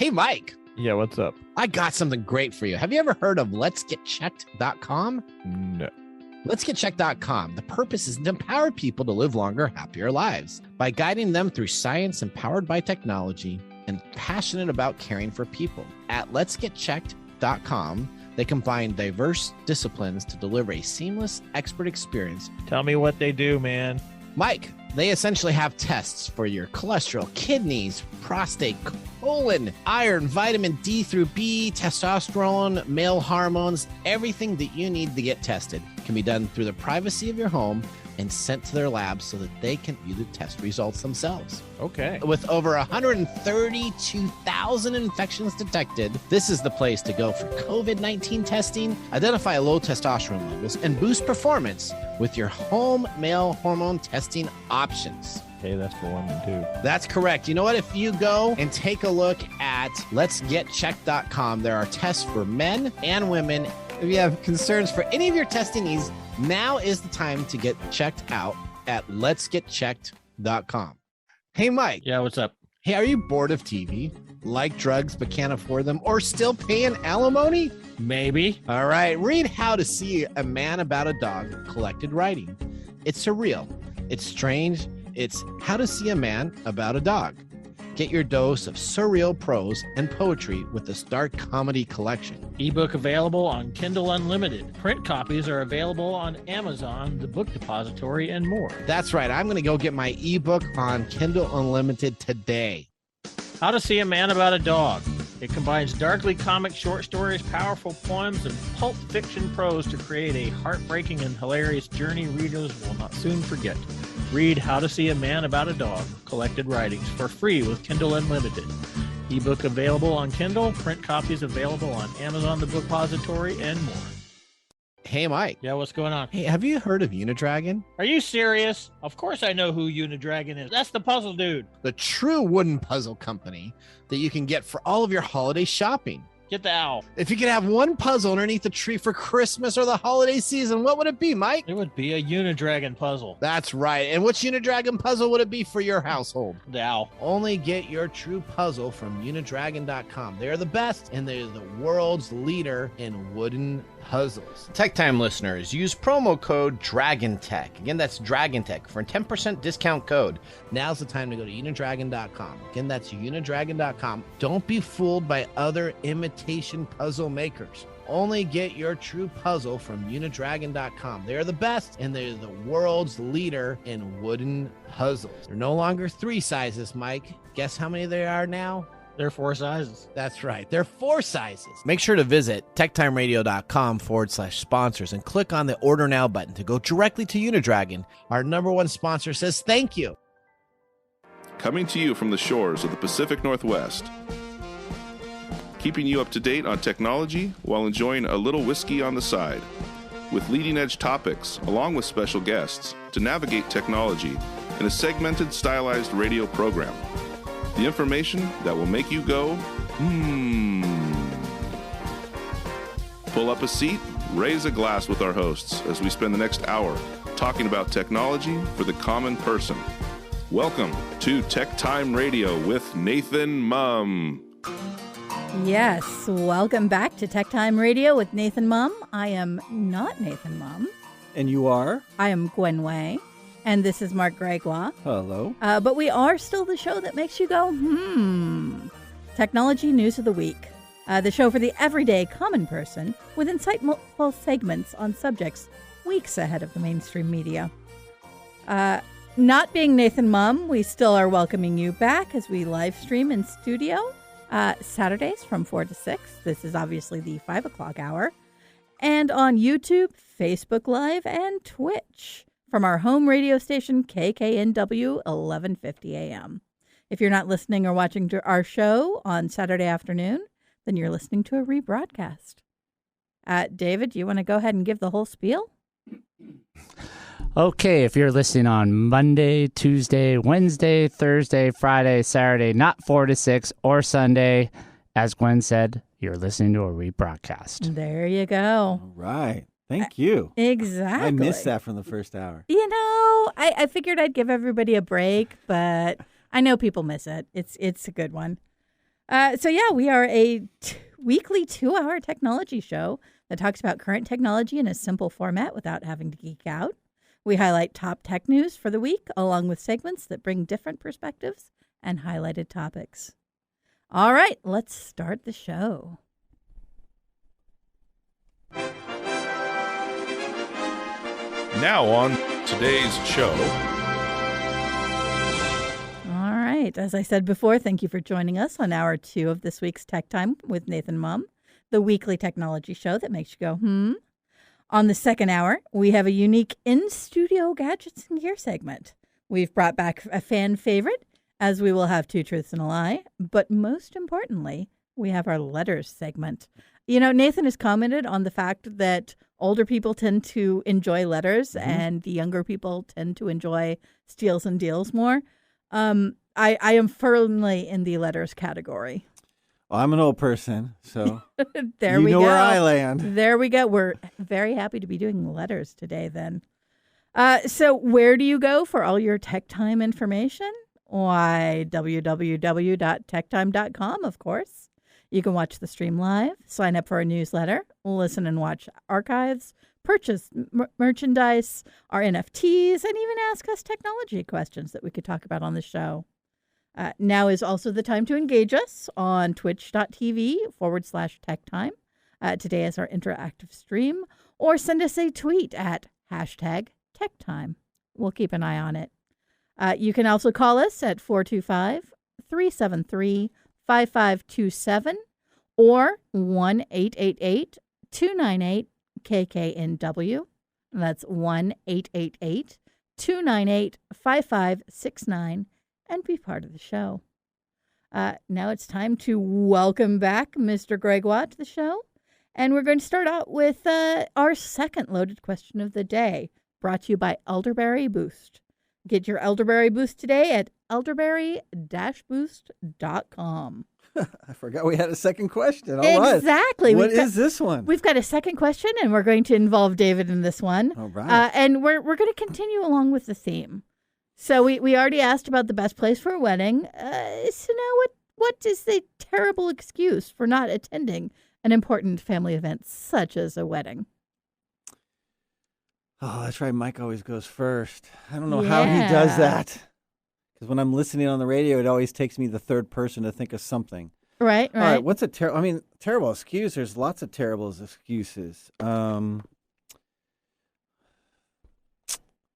Hey, Mike. Yeah, what's up? I got something great for you. Have you ever heard of letsgetchecked.com? No. Letsgetchecked.com. The purpose is to empower people to live longer, happier lives by guiding them through science empowered by technology and passionate about caring for people. At letsgetchecked.com, they combine diverse disciplines to deliver a seamless expert experience. Tell me what they do, man. Mike, they essentially have tests for your cholesterol, kidneys, prostate, colon, iron, vitamin D through B, testosterone, male hormones. Everything that you need to get tested can be done through the privacy of your home and sent to their labs so that they can view the test results themselves. Okay. With over 132,000 infections detected, this is the place to go for COVID-19 testing, identify low testosterone levels, and boost performance with your home male hormone testing options. Hey, that's for women too. That's correct. You know what? If you go and take a look at letsgetchecked.com, there are tests for men and women. If you have concerns for any of your testing needs, now is the time to get checked out at letsgetchecked.com. Hey, Mike. Yeah, what's up? Hey, are you bored of TV? Like drugs but can't afford them? Or still paying alimony? Maybe. All right, read How to See a Man About a Dog, collected writing. It's surreal. It's strange. It's How to See a Man About a Dog. Get your dose of surreal prose and poetry with this dark comedy collection. Ebook available on Kindle Unlimited. Print copies are available on Amazon, the Book Depository, and more. That's right. I'm going to go get my ebook on Kindle Unlimited today. How to See a Man About a Dog. It combines darkly comic short stories, powerful poems, and pulp fiction prose to create a heartbreaking and hilarious journey readers will not soon forget. Read How to See a Man About a Dog, collected writings, for free with Kindle Unlimited. Ebook available on Kindle, print copies available on Amazon, the Book Depository, and more. Hey, Mike. Yeah, what's going on? Hey, have you heard of Unidragon? Are you serious? Of course I know who Unidragon is. That's the puzzle dude. The true wooden puzzle company that you can get for all of your holiday shopping. Get the owl. If you could have one puzzle underneath the tree for Christmas or the holiday season, what would it be, Mike? It would be a Unidragon puzzle. That's right. And which Unidragon puzzle would it be for your household? The owl. Only get your true puzzle from Unidragon.com. They're the best, and they're the world's leader in wooden puzzles. Tech Time listeners, use promo code DRAGONTECH. Again, that's DRAGONTECH for a 10% discount code. Now's the time to go to Unidragon.com. Again, that's Unidragon.com. Don't be fooled by other imitation puzzle makers. Only get your true puzzle from Unidragon.com. They're the best, and they're the world's leader in wooden puzzles. They're no longer 3 sizes, Mike. Guess how many there are now? They're 4 sizes. That's right. They're 4 sizes. Make sure to visit techtimeradio.com/sponsors and click on the Order Now button to go directly to Unidragon. Our #1 sponsor says thank you. Coming to you from the shores of the Pacific Northwest. Keeping you up to date on technology while enjoying a little whiskey on the side. With leading-edge topics, along with special guests, to navigate technology in a segmented, stylized radio program. The information that will make you go, Pull up a seat, raise a glass with our hosts as we spend the next hour talking about technology for the common person. Welcome to Tech Time Radio with Nathan Mumm. Yes, welcome back to Tech Time Radio with Nathan Mumm. I am not Nathan Mumm. And you are? I am Gwen Way. And this is Marc Gregoire. Hello. But we are still the show that makes you go, Technology News of the Week. The show for the everyday common person with insightful segments on subjects weeks ahead of the mainstream media. Not being Nathan Mumm, we still are welcoming you back as we live stream in studio Saturdays from 4 to 6. This is obviously the 5 o'clock hour. And on YouTube, Facebook Live, and Twitch from our home radio station, KKNW 1150 AM. If you're not listening or watching to our show on Saturday afternoon, then you're listening to a rebroadcast. David, do you want to go ahead and give the whole spiel? Okay, if you're listening on Monday, Tuesday, Wednesday, Thursday, Friday, Saturday, not 4 to 6, or Sunday, as Gwen said, you're listening to a rebroadcast. There you go. All right. Thank you. Exactly. I missed that from the first hour. You know, I figured I'd give everybody a break, but I know people miss it. It's a good one. We are a weekly 2-hour technology show that talks about current technology in a simple format without having to geek out. We highlight top tech news for the week, along with segments that bring different perspectives and highlighted topics. All right, let's start the show. Now on today's show. All right, as I said before, thank you for joining us on hour 2 of this week's Tech Time with Nathan Mumm, the weekly technology show that makes you go, On the second hour, we have a unique in-studio gadgets and gear segment. We've brought back a fan favorite, as we will have 2 truths and a lie. But most importantly, we have our letters segment. You know, Nathan has commented on the fact that older people tend to enjoy letters and the younger people tend to enjoy steals and deals more. I am firmly in the letters category. Well, I'm an old person, so There we go. where I land. There we go. We're very happy to be doing letters today then. So where do you go for all your Tech Time information? Why, www.techtime.com, of course. You can watch the stream live, sign up for a newsletter, listen and watch archives, purchase merchandise, our NFTs, and even ask us technology questions that we could talk about on the show. Now is also the time to engage us on twitch.tv/techtime. Today is our interactive stream, or send us a tweet at #techtime. We'll keep an eye on it. You can also call us at 425-373-5527 or 1-888-298-KKNW. That's 1-888-298-5569 and be part of the show. Now it's time to welcome back Mr. Gregoire to the show. And we're going to start out with our second loaded question of the day, brought to you by Elderberry Boost. Get your Elderberry Boost today at elderberry-boost.com. I forgot we had a second question. Exactly. What is this one? We've got a second question, and we're going to involve David in this one. All right. And we're going to continue along with the theme. So we already asked about the best place for a wedding. So now what is the terrible excuse for not attending an important family event such as a wedding? Oh, that's right. Mike always goes first. I don't know how he does that. Because when I'm listening on the radio, it always takes me the third person to think of something. Right. All right. What's a terrible excuse? There's lots of terrible excuses. I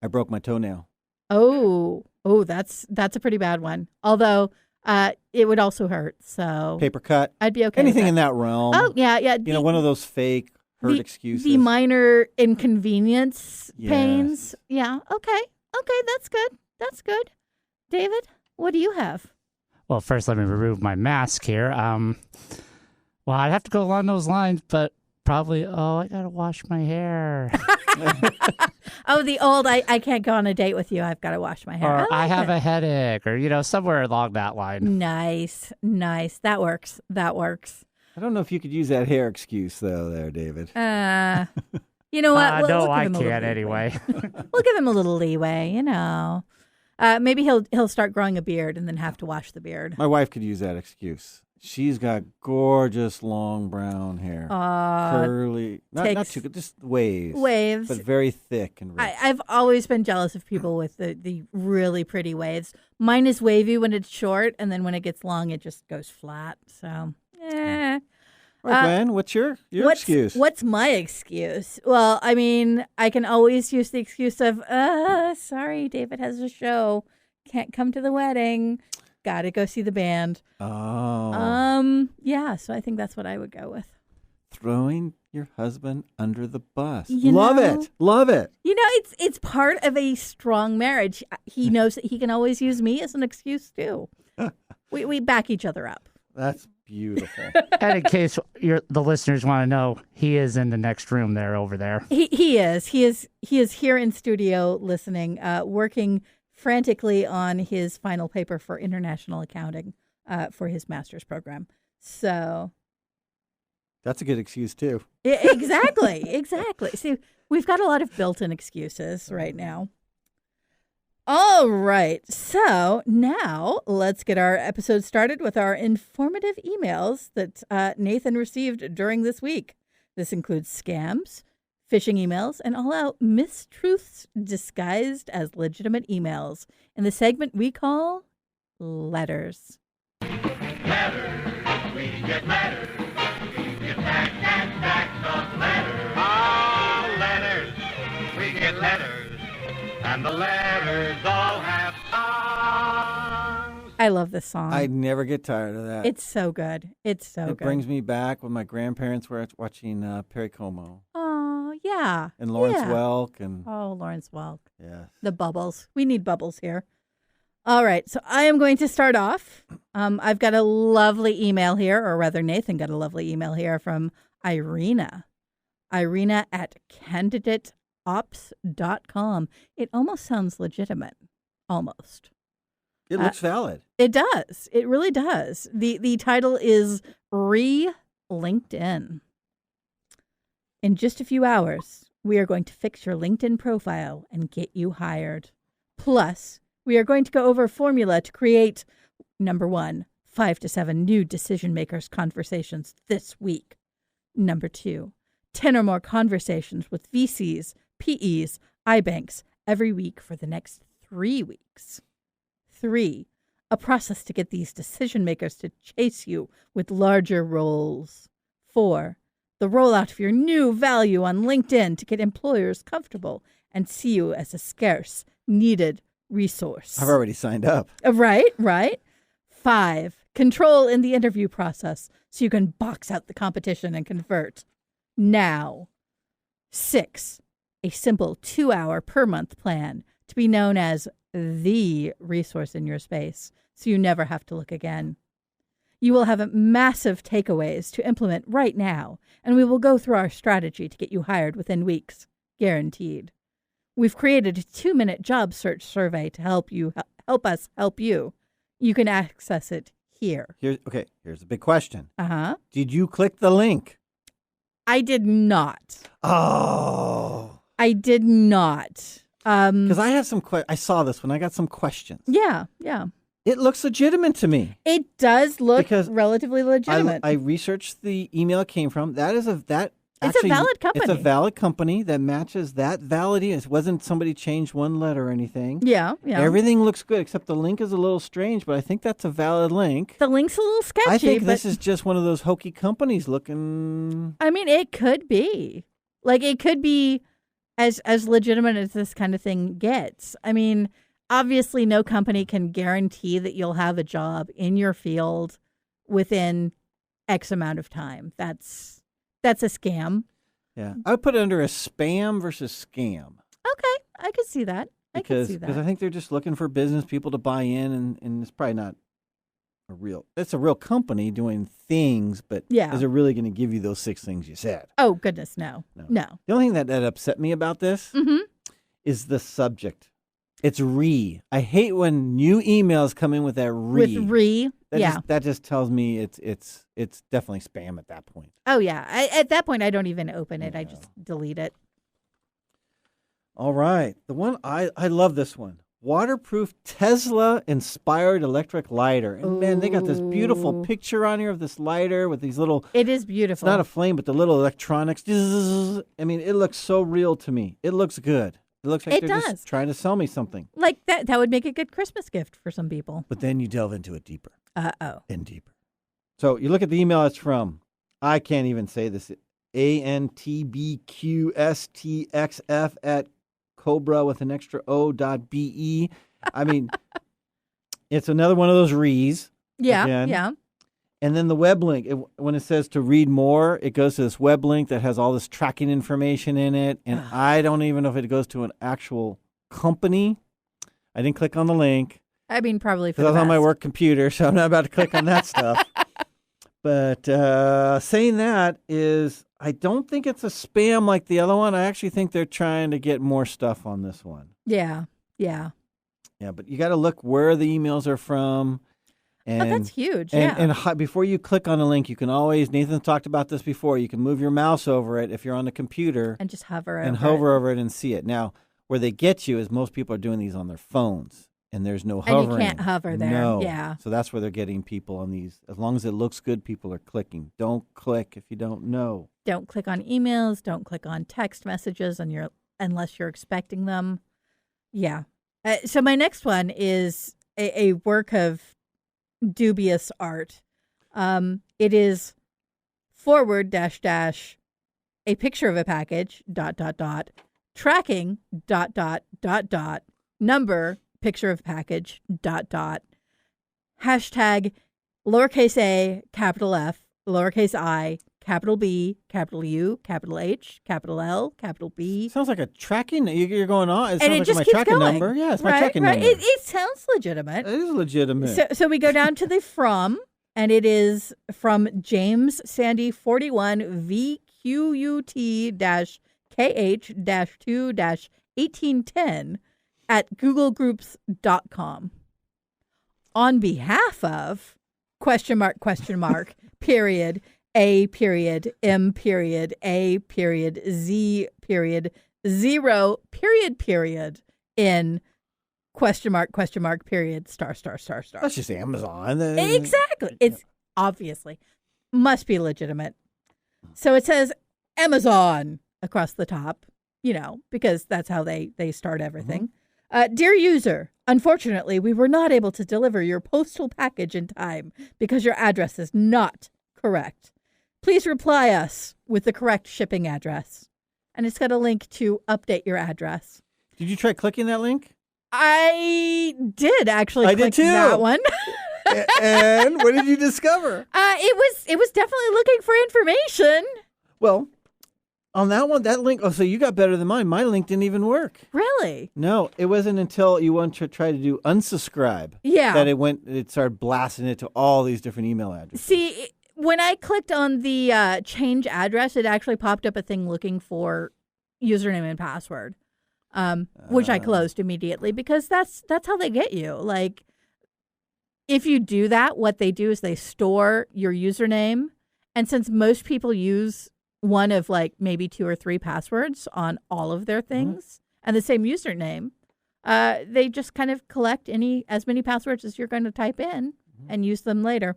broke my toenail. Oh, that's a pretty bad one. Although it would also hurt. So Paper cut. I'd be okay. Anything in that realm. Oh, yeah. You know, one of those fake hurt excuses. The minor inconvenience pains. Yeah. Okay. That's good. David, what do you have? Well, first, let me remove my mask here. Well, I'd have to go along those lines, but probably, I got to wash my hair. The old, I can't go on a date with you. I've got to wash my hair. Or I have a headache, or, somewhere along that line. Nice. That works. I don't know if you could use that hair excuse, though, there, David. You know what? No, I can't anyway. We'll give him a little leeway, Maybe he'll start growing a beard and then have to wash the beard. My wife could use that excuse. She's got gorgeous long brown hair. Curly. Not too good, just waves. But very thick and rich. I've always been jealous of people with the really pretty waves. Mine is wavy when it's short, and then when it gets long, it just goes flat. So, All right, Gwen, what's your excuse? What's my excuse? Well, I mean, I can always use the excuse of, sorry, David has a show. Can't come to the wedding. Got to go see the band. Oh. Yeah, so I think that's what I would go with. Throwing your husband under the bus. Love it. It's part of a strong marriage. He knows that he can always use me as an excuse, too. We back each other up. That's beautiful. And in case the listeners want to know, he is in the next room there over there. He is here in studio listening, working frantically on his final paper for international accounting for his master's program. So that's a good excuse too. Exactly. See, we've got a lot of built-in excuses right now. All right. So now let's get our episode started with our informative emails that Nathan received during this week. This includes scams, phishing emails, and all-out mistruths disguised as legitimate emails in the segment we call Letters. Letters, we get letters. We get stacks of letters. Ah, letters, we get letters. And the letters all have songs. I love this song. I never get tired of that. It's so good. It's so good. It brings me back when my grandparents were watching Perry Como. Oh, yeah. And Lawrence yeah. Welk. And Lawrence Welk. Yes. The bubbles. We need bubbles here. All right. So I am going to start off. I've got a lovely email here, or rather Nathan got a lovely email here from Irina. Irina at candidateops.com. It almost sounds legitimate. Almost. It looks valid. It does. It really does. The title is Re-LinkedIn. In just a few hours, we are going to fix your LinkedIn profile and get you hired. Plus, we are going to go over a formula to create, number 1, 5 to 7 new decision makers conversations this week. Number 2, 10 or more conversations with VCs, PEs, iBanks every week for the next 3 weeks. 3, a process to get these decision makers to chase you with larger roles. 4, the rollout of your new value on LinkedIn to get employers comfortable and see you as a scarce, needed resource. I've already signed up. Right. 5, control in the interview process so you can box out the competition and convert now. 6, a simple 2-hour per month plan to be known as the resource in your space so you never have to look again. You will have massive takeaways to implement right now, and we will go through our strategy to get you hired within weeks, guaranteed. We've created a 2-minute job search survey to help us help you. You can access it here. Here's the big question. Did you click the link? I did not. Oh. I did not. Because I have some I saw this one. I got some questions. Yeah. It looks legitimate to me. It does look relatively legitimate. I researched the email it came from. It's a valid company. It's a valid company that matches that validity. It wasn't somebody changed one letter or anything. Yeah. Everything looks good, except the link is a little strange, but I think that's a valid link. The link's a little sketchy. I think this is just one of those hokey companies looking. I mean, it could be. Like, it could be as legitimate as this kind of thing gets. I mean, obviously no company can guarantee that you'll have a job in your field within X amount of time. That's a scam. Yeah. I would put it under a spam versus scam. Okay. I could see that. Because I think they're just looking for business people to buy in, and it's probably not it's a real company doing things, but is it really going to give you those 6 things you said? Oh, goodness, no. The only thing that upset me about this is the subject. It's re. I hate when new emails come in with that re. With re, that just tells me it's definitely spam at that point. Oh, yeah. At that point, I don't even open it. I just delete it. All right. The one, I love this one. Waterproof Tesla-inspired electric lighter. And, man, they got this beautiful picture on here of this lighter with these little... It is beautiful. It's not a flame, but the little electronics. I mean, it looks so real to me. It looks good. It looks like they're just trying to sell me something. Like that would make a good Christmas gift for some people. But then you delve into it deeper. And deeper. So you look at the email it's from. I can't even say this. ANTBQSTXF at Cobra with an extra O.be. I mean, it's another one of those re's. Yeah. And then the web link, when it says to read more, it goes to this web link that has all this tracking information in it. And I don't even know if it goes to an actual company. I didn't click on the link. I mean, probably for because I was on my work computer, so I'm not about to click on that stuff. But saying that is, I don't think it's a spam like the other one. I actually think they're trying to get more stuff on this one. Yeah, but you got to look where the emails are from. And, that's huge, And before you click on a link, you can always, Nathan talked about this before, you can move your mouse over it if you're on the computer. And just hover over it and see it. Now, Where they get you is most people are doing these on their phones, and there's no hovering. And you can't hover there. No. Yeah. So that's where they're getting people on these. As long as it looks good, people are clicking. Don't click if you don't know. Don't click on emails. Don't click on text messages unless you're expecting them. Yeah. So my next one is a work of dubious art. It is forward / a picture of a package ... tracking ... number picture of package ... hashtag lowercase a, capital F, lowercase I, capital B, capital U, capital H, capital L, capital B. Sounds like a tracking. You're going on. It And it sounds just like my keeps tracking going. number. Yeah, it's my Right, tracking right. number. It sounds legitimate. It is legitimate. So we go down to the from, and it is from James Sandy 41 VQUT-KH-2-1810 at googlegroups.com. On behalf of ... period, A period, M period, A period, Z period, 0 period in ... period, star. That's just Amazon. Exactly. It's obviously must be legitimate. So it says Amazon across the top, because that's how they start everything. Dear user, unfortunately, we were not able to deliver your postal package in time because your address is not correct. Please reply us with the correct shipping address. And it's got a link to update your address. Did you try clicking that link? I did actually click did too. that one. And what did you discover? It was definitely looking for information. Well, on that one, that link. Oh, so you got better than mine. My link didn't even work. Really? No, it wasn't until you went to try to do unsubscribe. Yeah. That it started blasting it to all these different email addresses. See, when I clicked on the change address, it actually popped up a thing looking for username and password, which I closed immediately because that's how they get you. Like, if you do that, what they do is they store your username. And since most people use one of like maybe 2 or 3 passwords on all of their things and the same username, they just kind of collect as many passwords as you're going to type in and use them later.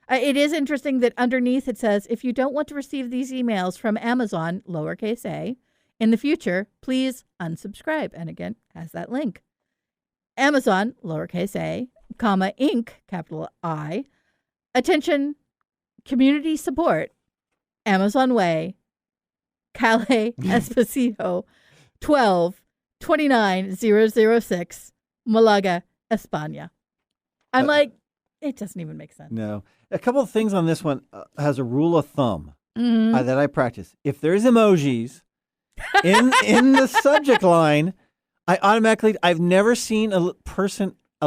It is interesting that underneath it says, if you don't want to receive these emails from Amazon, lowercase a, in the future, please unsubscribe. And again, has that link. Amazon, lowercase a, comma, Inc., capital I, attention, community support, Amazon Way, Calais Esposito, 12-29006, Malaga, España. I'm like, it doesn't even make sense. No. A couple of things on this one has a rule of thumb that I practice. If there's emojis in the subject line, I've never seen a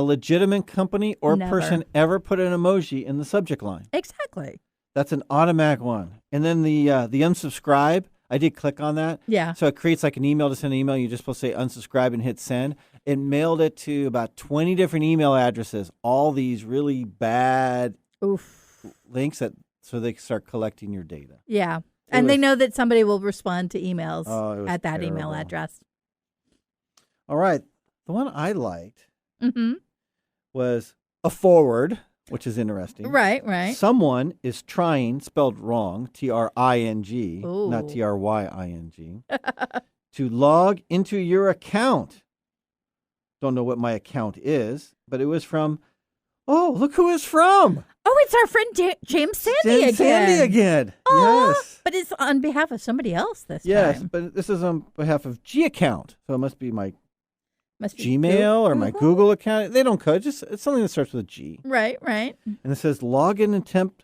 legitimate company or person ever put an emoji in the subject line. Exactly. That's an automatic one. And then the unsubscribe, I did click on that. Yeah. So it creates like an email to send an email. You're just supposed to say unsubscribe and hit send. It mailed it to about 20 different email addresses, all these really bad links so they can start collecting your data. Yeah. They know that somebody will respond to emails at that terrible. email address. All right. The one I liked was a forward, which is interesting. Right. Someone is trying, spelled wrong, TRING, Ooh. not TRYING, to log into your account. Don't know what my account is, but it was from, look who it's from. Oh, it's our friend James Sandy again. Sandy again. Aww, Yes. But it's on behalf of somebody else this time. Yes, but this is on behalf of G account. So it must be my Gmail or my Google. Google account. They don't code. It's something that starts with a G. Right. And it says login attempt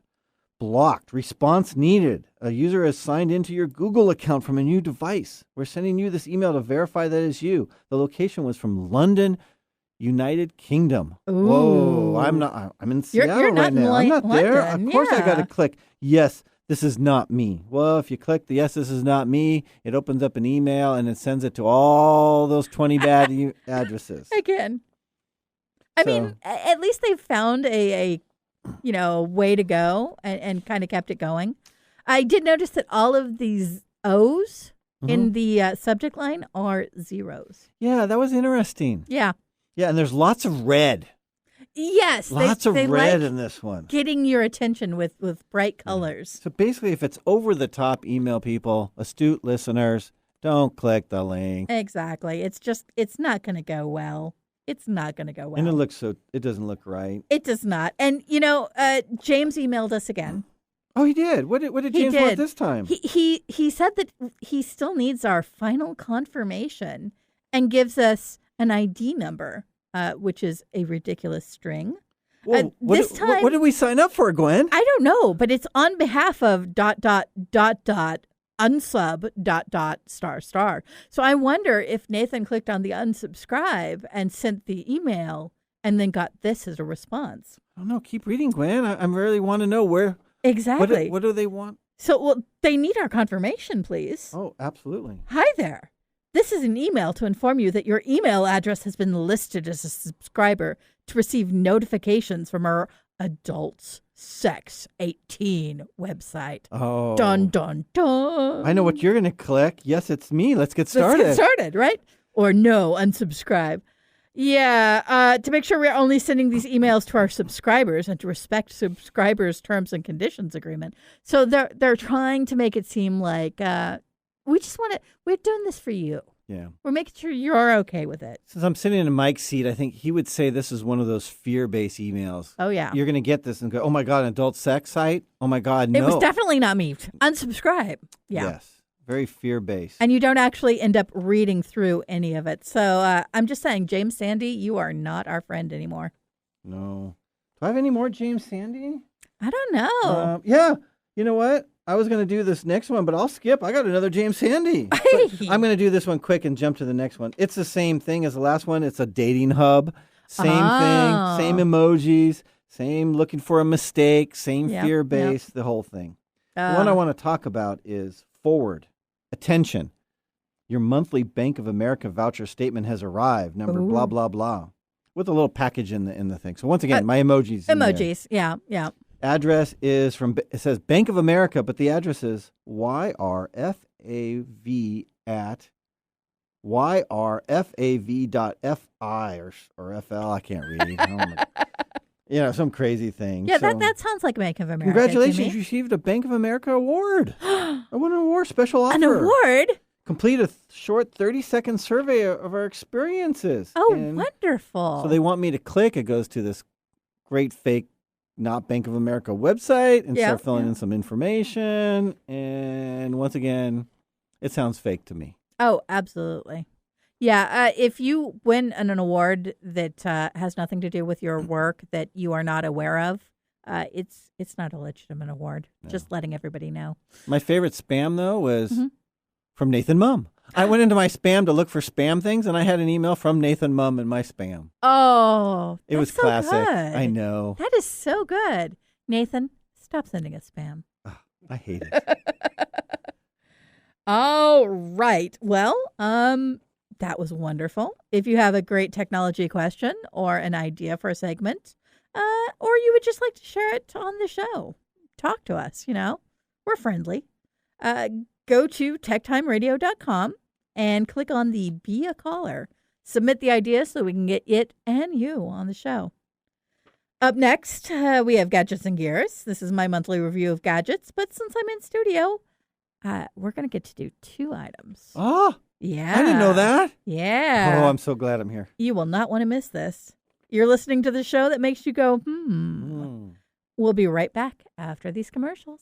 blocked. Response needed. A user has signed into your Google account from a new device. We're sending you this email to verify that it's you. The location was from London, United Kingdom. Ooh. Whoa, I'm in Seattle you're not right now. I'm not London. there. Of course I got to Yeah. click yes. This is not me. Well, if you click the yes, this is not me, it opens up an email and it sends it to all those 20 bad addresses. Again. I mean, at least they've found a way to go and kind of kept it going. I did notice that all of these O's in the subject line are zeros. Yeah, that was interesting. Yeah. Yeah, and there's lots of red. Yes. Lots of they red like in this one. getting your attention with bright colors. So basically, if it's over the top, email people, astute listeners, don't click the link. Exactly. It's not going to go well. It's not going to go well. And it doesn't look right. It does not. And, James emailed us again. Oh, he did? What did He James did. want this time? He said that he still needs our final confirmation and gives us an ID number, which is a ridiculous string. Whoa, this time, what did we sign up for, Gwen? I don't know, but it's on behalf of ... unsub ... .. So I wonder if Nathan clicked on the unsubscribe and sent the email and then got this as a response. I don't know. Keep reading, Gwen. I really want to know where. Exactly. What do they want? So, they need our confirmation, please. Oh, absolutely. Hi there. This is an email to inform you that your email address has been listed as a subscriber to receive notifications from our Adults Sex 18 website. Oh. Dun, dun, dun. I know what you're going to click. Yes, it's me. Let's get started. Let's get started, right? Or no, unsubscribe. Yeah, to make sure we're only sending these emails to our subscribers and to respect subscribers' terms and conditions agreement. So they're trying to make it seem like we're doing this for you. Yeah. We're making sure you're okay with it. Since I'm sitting in Mike's seat, I think he would say this is one of those fear-based emails. Oh, yeah. You're going to get this and go, oh, my God, an adult sex site? Oh, my God, no. It was definitely not me. Unsubscribe. Yeah. Yes. Very fear-based. And you don't actually end up reading through any of it. So I'm just saying, James Sandy, you are not our friend anymore. No. Do I have any more James Sandy? I don't know. Yeah. You know what? I was going to do this next one, but I'll skip. I got another James Sandy. But I'm going to do this one quick and jump to the next one. It's the same thing as the last one. It's a dating hub. Same thing. Same emojis. Same looking for a mistake. Same fear-based. The whole thing. The one I want to talk about is forward. Attention. Your monthly Bank of America voucher statement has arrived. Number blah, blah, blah. With a little package in the thing. So once again, my emojis. Emojis. Yeah. Address is it says Bank of America, but the address is YRFAV at YRFAV.FI or FL. I can't read. Some crazy thing. Yeah, that sounds like Bank of America. Congratulations, you received a Bank of America award. I won an award, special offer. An award? Complete a short 30-second survey of our experiences. Oh, wonderful. So they want me to click. It goes to this great fake not Bank of America website and start filling in some information. And once again, it sounds fake to me. Oh, absolutely. Yeah. If you win an award that has nothing to do with your work that you are not aware of, it's not a legitimate award. No. Just letting everybody know. My favorite spam, though, was from Nathan Mumm. I went into my spam to look for spam things, and I had an email from Nathan Mumm in my spam. Oh, it was classic. Good. I know. That is so good. Nathan, stop sending us spam. Oh, I hate it. All right. Well, that was wonderful. If you have a great technology question or an idea for a segment, or you would just like to share it on the show, talk to us. We're friendly. Go to techtimeradio.com and click on the Be a Caller. Submit the idea so we can get it and you on the show. Up next, we have Gadgets and Gears. This is my monthly review of gadgets, but since I'm in studio, we're going to get to do 2 items. Oh, yeah. I didn't know that. Yeah. Oh, I'm so glad I'm here. You will not want to miss this. You're listening to the show that makes you go, We'll be right back after these commercials.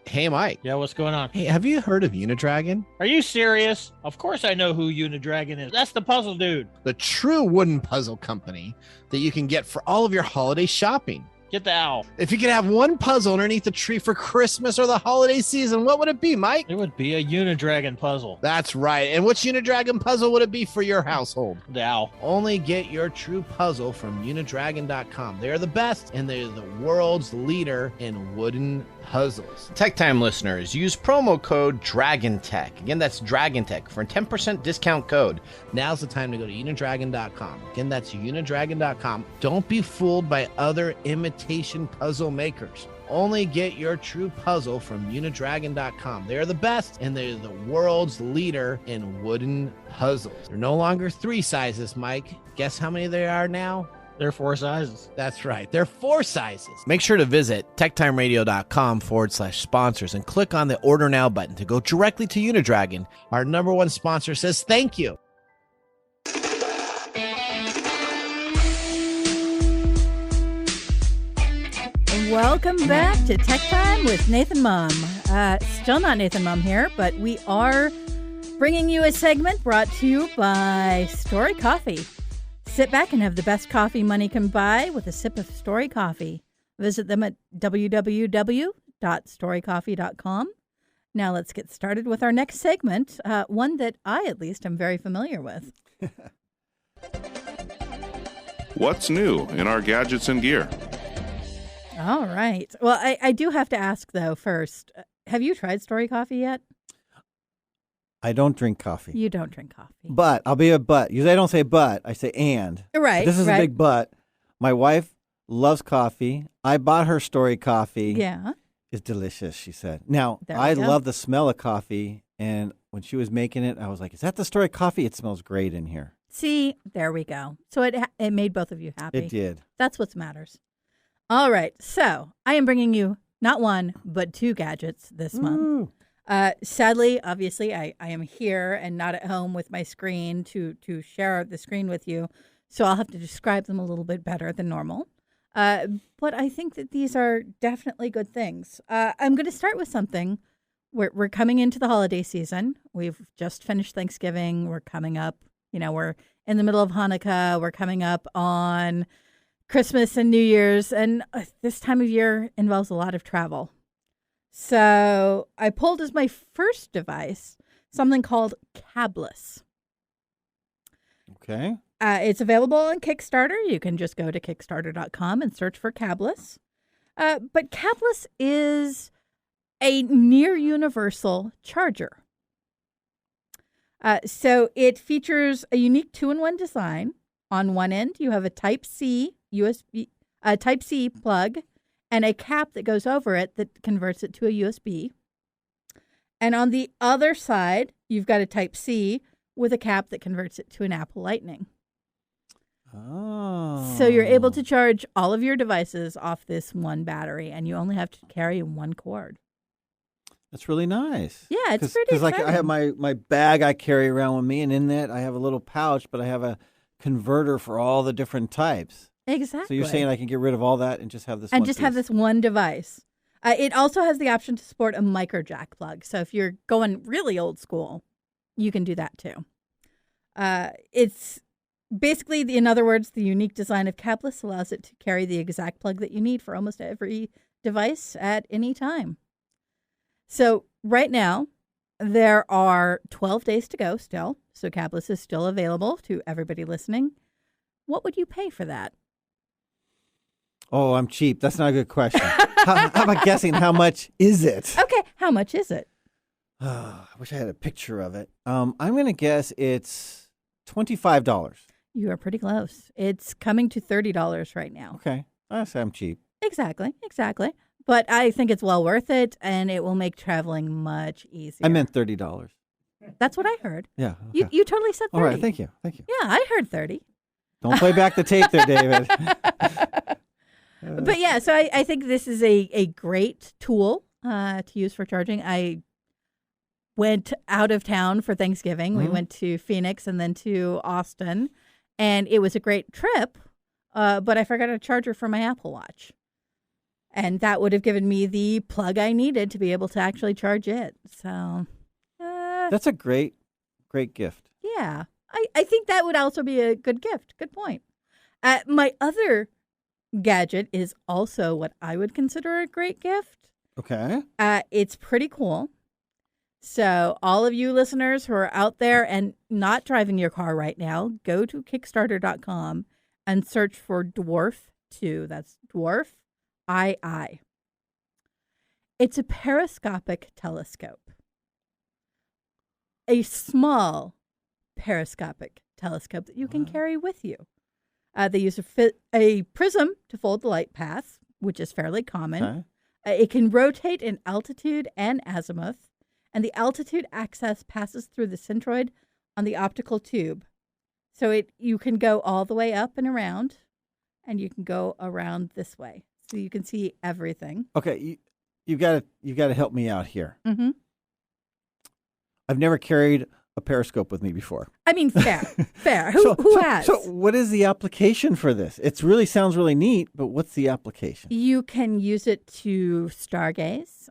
Hey, Mike. Yeah, what's going on? Hey, have you heard of Unidragon? Are you serious? Of course I know who Unidragon is. That's the puzzle dude. The true wooden puzzle company that you can get for all of your holiday shopping. Get the owl. If you could have one puzzle underneath the tree for Christmas or the holiday season, what would it be, Mike? It would be a Unidragon puzzle. That's right. And which Unidragon puzzle would it be for your household? The owl. Only get your true puzzle from Unidragon.com. They're the best, and they're the world's leader in wooden puzzles. TechTime listeners, use promo code DRAGONTech. Again, that's DRAGONTech for a 10% discount code. Now's the time to go to Unidragon.com. Again, that's Unidragon.com. Don't be fooled by other imitation imitation puzzle makers. Only get your true puzzle from Unidragon.com. They're the best, and they're the world's leader in wooden puzzles. They're no longer 3 sizes, Mike. Guess how many there are now? They're 4 sizes. That's right. They're 4 sizes. Make sure to visit techtimeradio.com/sponsors and click on the Order Now button to go directly to Unidragon. Our number 1 sponsor says thank you. Welcome back to Tech Time with Nathan Mumm. Still not Nathan Mumm here, but we are bringing you a segment brought to you by Story Coffee. Sit back and have the best coffee money can buy with a sip of Story Coffee. Visit them at www.storycoffee.com. Now let's get started with our next segment, one that I at least am very familiar with. What's new in our gadgets and gear? All right. Well, I do have to ask, though, first, have you tried Story Coffee yet? I don't drink coffee. You don't drink coffee. But, I'll be a but. Usually I don't say but, I say and. Right. This is right. a big but. My wife loves coffee. I bought her Story Coffee. Yeah. It's delicious, she said. Now, There we I go. love the smell of coffee, and when she was making it, I was like, is that the Story Coffee? It smells great in here. See, there we go. So it made both of you happy. It did. That's what matters. All right. So I am bringing you not 1, but 2 gadgets this month. Ooh. Sadly, obviously, I am here and not at home with my screen to share the screen with you. So I'll have to describe them a little bit better than normal. But I think that these are definitely good things. I'm going to start with something. We're coming into the holiday season. We've just finished Thanksgiving. We're coming up, we're in the middle of Hanukkah. We're coming up on Christmas and New Year's. And this time of year involves a lot of travel. So I pulled as my first device something called Cabless. Okay. It's available on Kickstarter. You can just go to Kickstarter.com and search for Cabless. But Cabless is a near universal charger. So it features a unique 2-in-1 design. On one end, you have a Type-C Type-C plug and a cap that goes over it that converts it to a USB. And on the other side, you've got a Type-C with a cap that converts it to an Apple Lightning. Oh. So you're able to charge all of your devices off this one battery, and you only have to carry one cord. That's really nice. Yeah, it's pretty Because like exciting. I have my bag I carry around with me, and in that I have a little pouch, but I have a converter for all the different types. Exactly. So you're saying I can get rid of all that and just have this and one just piece. have this one device. It also has the option to support a micro jack plug. So if you're going really old school, you can do that too. It's basically, in other words, the unique design of Cabless allows it to carry the exact plug that you need for almost every device at any time. So right now, there are 12 days to go still. So Cabless is still available to everybody listening. What would you pay for that? Oh, I'm cheap. That's not a good question. how about guessing how much is it? Okay, how much is it? I wish I had a picture of it. I'm going to guess it's $25. You are pretty close. It's coming to $30 right now. Okay. I say I'm cheap. Exactly. But I think it's well worth it, and it will make traveling much easier. I meant $30. That's what I heard. Yeah. Okay. You totally said 30. All right. Thank you. Yeah, I heard 30. Don't play back the tape there, David. But yeah, so I think this is a great tool to use for charging. I went out of town for Thanksgiving. We went to Phoenix and then to Austin, and it was a great trip, but I forgot a charger for my Apple Watch. And that would have given me the plug I needed to be able to actually charge it. So That's a great gift. yeah, I think that would also be a good gift. Good point. My other gadget is also what I would consider a great gift. Okay. It's pretty cool. So all of you listeners who are out there and not driving your car right now, go to Kickstarter.com and search for Dwarf 2. That's Dwarf II. It's a periscopic telescope. A small periscopic telescope that you can carry with you. They use a prism to fold the light path, which is fairly common. It can rotate in altitude and azimuth, and the altitude axis passes through the centroid on the optical tube. So you can go all the way up and around, and you can go around this way. So you can see everything. Okay, you got to help me out here. Mm-hmm. I've never carried a periscope with me before. I mean, fair. Who has? So what is the application for this? It really sounds really neat, but what's the application? You can use it to stargaze.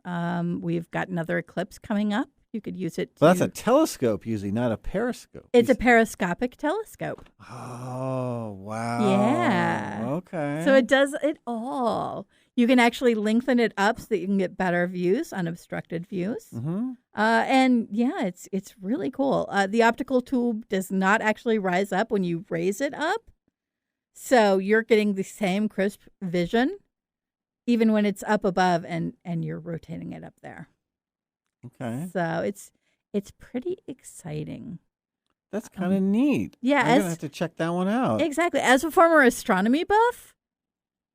We've got another eclipse coming up. You could use it to... Well, that's a telescope usually, not a periscope. It's a periscopic telescope. Oh, wow. Yeah. Okay. So it does it all. You can actually lengthen it up so that you can get better views, unobstructed views. Mm-hmm. And yeah, it's really cool. The optical tube does not actually rise up when you raise it up. So you're getting the same crisp vision even when it's up above and you're rotating it up there. Okay. So it's pretty exciting. That's kind of neat. Yeah. I'm going to have to check that one out. Exactly. As a former astronomy buff,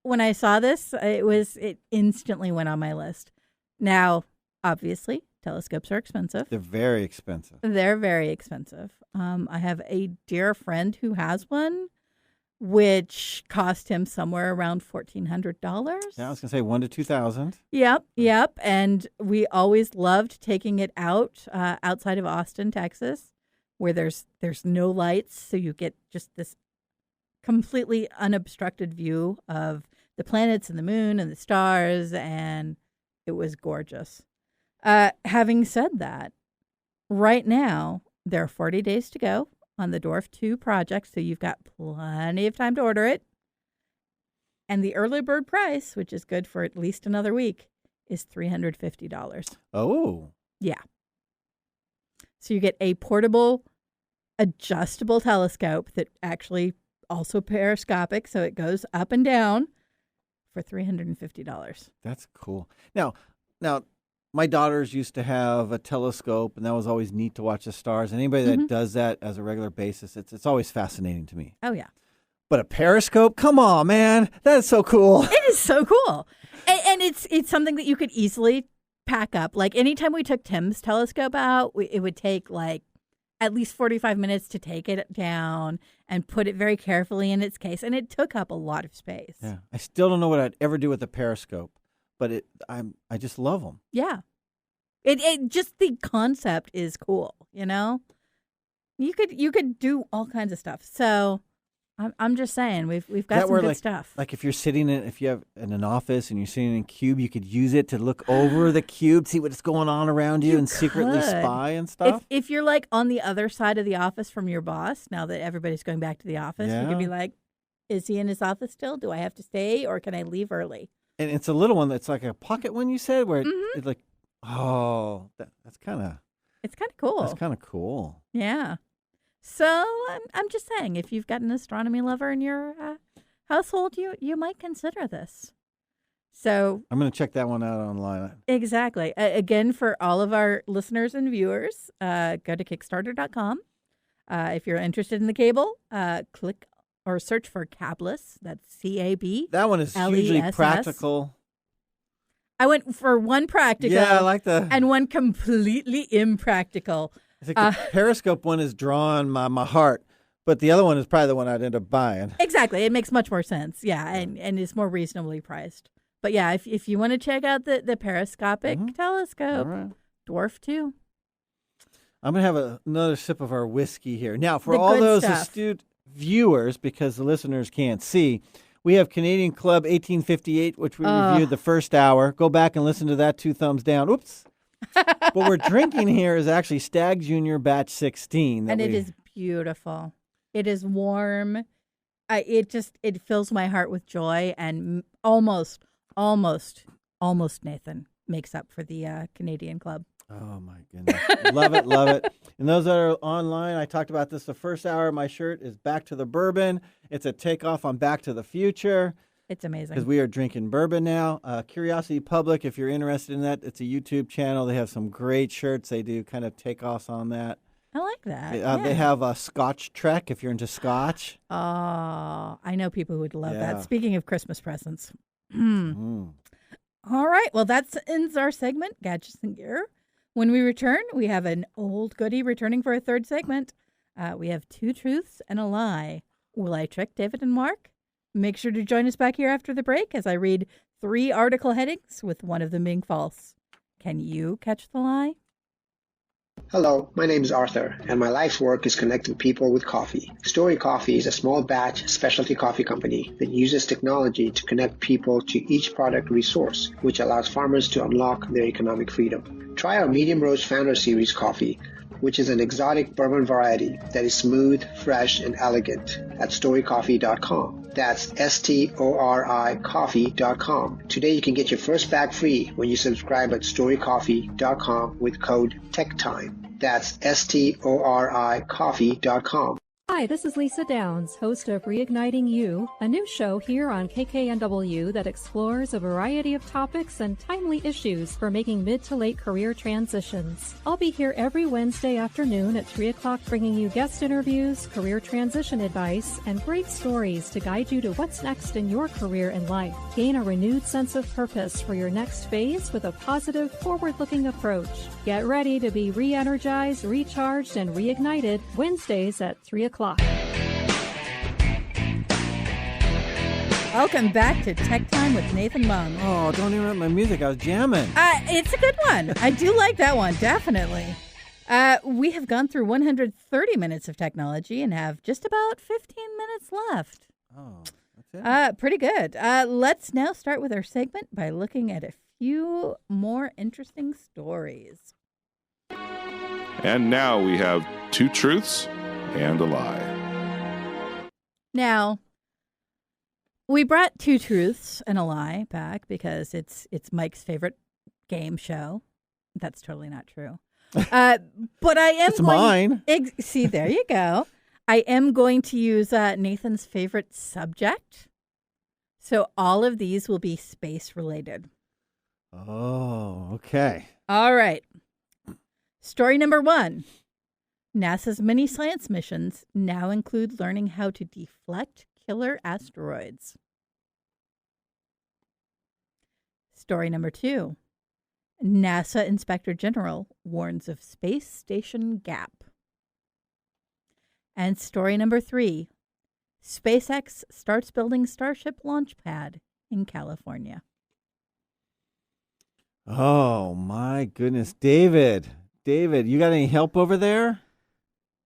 when I saw this, it instantly went on my list. Now, obviously, telescopes are expensive. They're very expensive. They're very expensive. I have a dear friend who has one, which cost him somewhere around $1,400. Yeah, I was going to say $1,000 to $2,000. Yep. And we always loved taking it out outside of Austin, Texas, where there's no lights, so you get just this completely unobstructed view of the planets and the moon and the stars, and it was gorgeous. Having said that, right now, there are 40 days to go on the Dwarf 2 project, so you've got plenty of time to order it. And the early bird price, which is good for at least another week, is $350. Oh. Yeah. So you get a portable, adjustable telescope that actually also periscopic, so it goes up and down for $350. That's cool. Now, my daughters used to have a telescope, and that was always neat to watch the stars. Anybody that does that as a regular basis, it's always fascinating to me. Oh, yeah. But a periscope? Come on, man. That is so cool. It is so cool. And it's something that you could easily pack up. Like, anytime we took Tim's telescope out, it would take, like, at least 45 minutes to take it down and put it very carefully in its case. And it took up a lot of space. Yeah. I still don't know what I'd ever do with a periscope, but I just love them. Yeah. It just, the concept is cool, you know? You could do all kinds of stuff. So I'm just saying, we've got some good stuff. Like if you have in an office and you're sitting in a cube, you could use it to look over the cube, see what's going on around you and secretly spy and stuff. If you're like on the other side of the office from your boss, now that everybody's going back to the office, you could be like, is he in his office still? Do I have to stay or can I leave early? And it's a little one that's like a pocket one, you said, where it's like, oh, that's kind of... It's kind of cool. That's kind of cool. Yeah. So I'm just saying, if you've got an astronomy lover in your household, you might consider this. So I'm going to check that one out online. Exactly. Again, for all of our listeners and viewers, go to Kickstarter.com. If you're interested in the cable, click or search for Cabless. That's CAB. That one is hugely practical. I went for one practical. Yeah, I like that. And one completely impractical. I think the Periscope one is drawing my heart, but the other one is probably the one I'd end up buying. Exactly. It makes much more sense. Yeah, and it's more reasonably priced. But yeah, if you want to check out the periscopic telescope, Dwarf 2. I'm going to have another sip of our whiskey here. Now, for all those astute viewers, because the listeners can't see, we have Canadian Club 1858, which we reviewed the first hour. Go back and listen to that. 2 thumbs down. Oops. What we're drinking here is actually Stag Junior Batch 16. And it is beautiful. It is warm. It fills my heart with joy, and almost Nathan makes up for the Canadian Club. Oh, my goodness. Love it, love it. And those that are online, I talked about this the first hour. My shirt is Back to the Bourbon. It's a takeoff on Back to the Future. It's amazing. Because we are drinking bourbon now. Curiosity Public, if you're interested in that, it's a YouTube channel. They have some great shirts. They do kind of takeoffs on that. I like that. They have a Scotch Trek, if you're into Scotch. Oh, I know people who would love that. Speaking of Christmas presents. All right. Well, that ends our segment, Gadgets and Gear. When we return, we have an old goodie returning for a third segment. We have 2 truths and a lie. Will I trick David and Marc? Make sure to join us back here after the break as I read 3 article headings with one of them being false. Can you catch the lie? Hello, my name is Arthur, and my life's work is connecting people with coffee. Story Coffee is a small batch specialty coffee company that uses technology to connect people to each product resource, which allows farmers to unlock their economic freedom. Try our Medium Roast Founder Series coffee, which is an exotic bourbon variety that is smooth, fresh, and elegant at storycoffee.com. That's STORI coffee.com. Today you can get your first bag free when you subscribe at storycoffee.com with code TechTime. That's STORI coffee.com. Hi, this is Lisa Downs, host of Reigniting You, a new show here on KKNW that explores a variety of topics and timely issues for making mid to late career transitions. I'll be here every Wednesday afternoon at 3 o'clock bringing you guest interviews, career transition advice, and great stories to guide you to what's next in your career and life. Gain a renewed sense of purpose for your next phase with a positive, forward-looking approach. Get ready to be re-energized, recharged, and reignited Wednesdays at 3 o'clock. Welcome back to Tech Time with Nathan Mumm. Oh, don't interrupt my music. I was jamming. It's a good one. I do like that one, definitely. We have gone through 130 minutes of technology and have just about 15 minutes left. Oh, that's it? Pretty good. Let's now start with our segment by looking at a few more interesting stories. And now we have 2 truths and a lie. Now, we brought 2 truths and a lie back because it's Mike's favorite game show. That's totally not true. But I am It's mine. See, there you go. I am going to use Nathan's favorite subject. So all of these will be space related. Oh, okay. All right. Story number 1. NASA's many science missions now include learning how to deflect killer asteroids. Story number 2. NASA Inspector General warns of space station gap. And story number 3. SpaceX starts building Starship launch pad in California. Oh, my goodness. David, you got any help over there?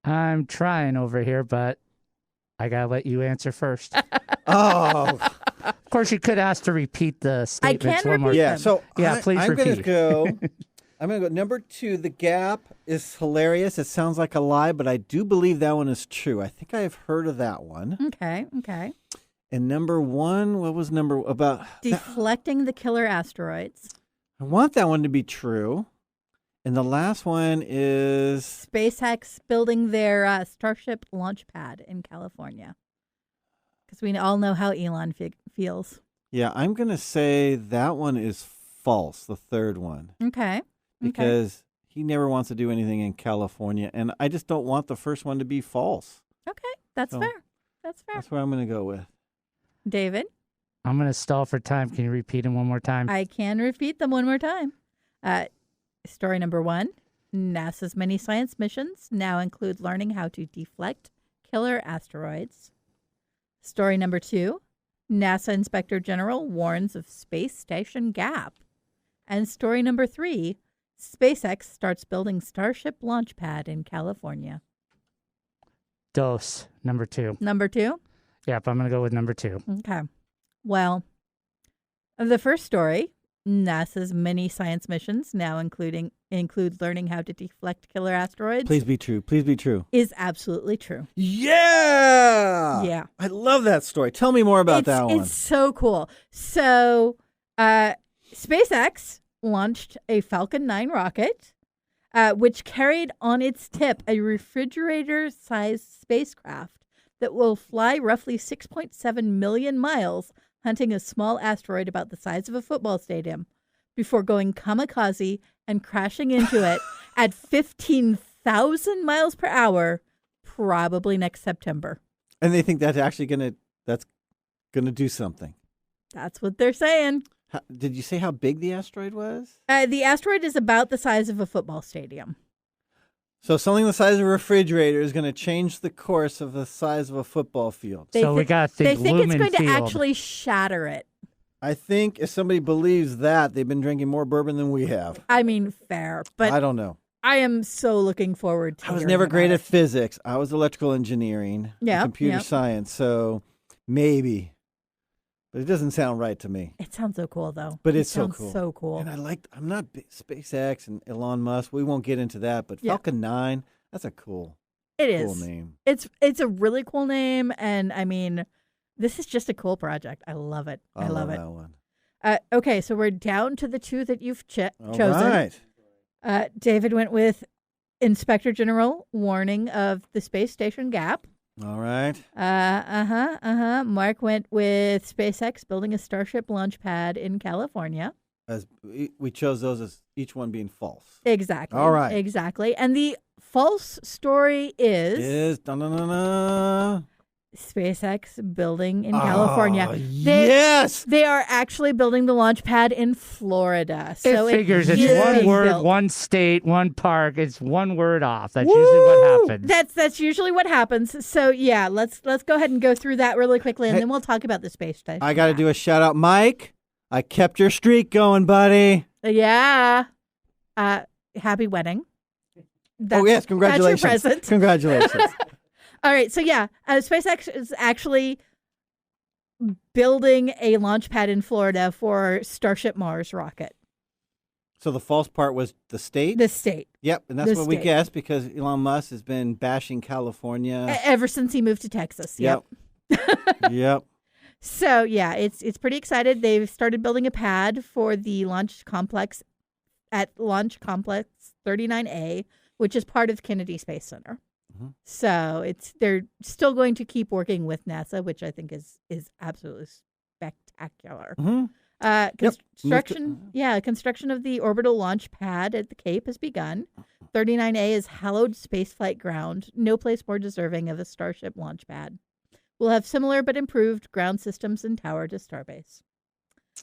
I'm trying over here, but I got to let you answer first. Oh. Of course, you could ask to repeat the statements one more repeat time. Yeah, so Please I'm repeat. I'm going to go number 2. The gap is hilarious. It sounds like a lie, but I do believe that one is true. I think I have heard of that one. Okay. And number 1, what was about? Deflecting the killer asteroids. I want that one to be true. And the last one is SpaceX building their Starship launch pad in California. Because we all know how Elon feels. Yeah, I'm going to say that one is false, the third one. Okay. Because he never wants to do anything in California. And I just don't want the first one to be false. Okay. That's fair. That's what I'm going to go with. David? I'm going to stall for time. Can you repeat them one more time? I can repeat them one more time. Story number 1. NASA's many science missions now include learning how to deflect killer asteroids. Story number 2. NASA Inspector General warns of space station gap. And story number 3. SpaceX starts building Starship launch pad in California. Dos, number 2. Number 2? Yep, I'm going to go with number 2. Okay. Well, the first story, NASA's many science missions now include learning how to deflect killer asteroids. Please be true. Please be true. Is absolutely true. Yeah. Yeah. I love that story. Tell me more about that one. It's so cool. So, SpaceX launched a Falcon 9 rocket, which carried on its tip a refrigerator-sized spacecraft that will fly roughly 6.7 million miles, hunting a small asteroid about the size of a football stadium, before going kamikaze and crashing into it at 15,000 miles per hour, probably next September. And they think that's actually gonna do something. That's what they're saying. Did you say how big the asteroid was? The asteroid is about the size of a football stadium. So something the size of a refrigerator is going to change the course of the size of a football field. So we got to They think think it's Lumen going to Field. actually shatter it. I think if somebody believes that, they've been drinking more bourbon than we have. I mean, fair, but I don't know. I am so looking forward to I was hearing never about great it. at physics. I was electrical engineering, and Yeah, computer yeah. science, so maybe. But it doesn't sound right to me. It sounds so cool, though. But It it's so sounds cool. so cool. And I'm not SpaceX and Elon Musk. We won't get into that, but Yeah. Falcon 9, that's a cool It is. name. It's a really cool name, and I mean, this is just a cool project. I love it. I love it. that one. Okay, so we're down to the two that you've All chosen. right. David went with Inspector General warning of the space station gap. All right. Marc went with SpaceX building a Starship launch pad in California. As we chose those as each one being false. Exactly. All right. Exactly. And the false story is Dun-dun-dun-dun. SpaceX building in California. Yes. They are actually building the launch pad in Florida. So It figures it's is one being word, built. one state, one park. It's one word off. That's usually what happens. That's usually what happens. So yeah, let's go ahead and go through that really quickly, and Hey, then we'll talk about the space station. I got to do a shout out, Mike. I kept your streak going, buddy. Yeah. Happy wedding. Oh yes, congratulations! That's your present. Congratulations. All right, so yeah, SpaceX is actually building a launch pad in Florida for Starship Mars rocket. So the false part was the state? The state. Yep, and that's the what we state. guessed because Elon Musk has been bashing California. Ever since he moved to Texas. Yep. Yep. So yeah, it's pretty excited. They've started building a pad for the launch complex at Launch Complex 39A, which is part of Kennedy Space Center. So they're still going to keep working with NASA, which I think is absolutely spectacular. Construction of the orbital launch pad at the Cape has begun. 39A is hallowed spaceflight ground, no place more deserving of a Starship launch pad. We'll have similar but improved ground systems and tower to Starbase.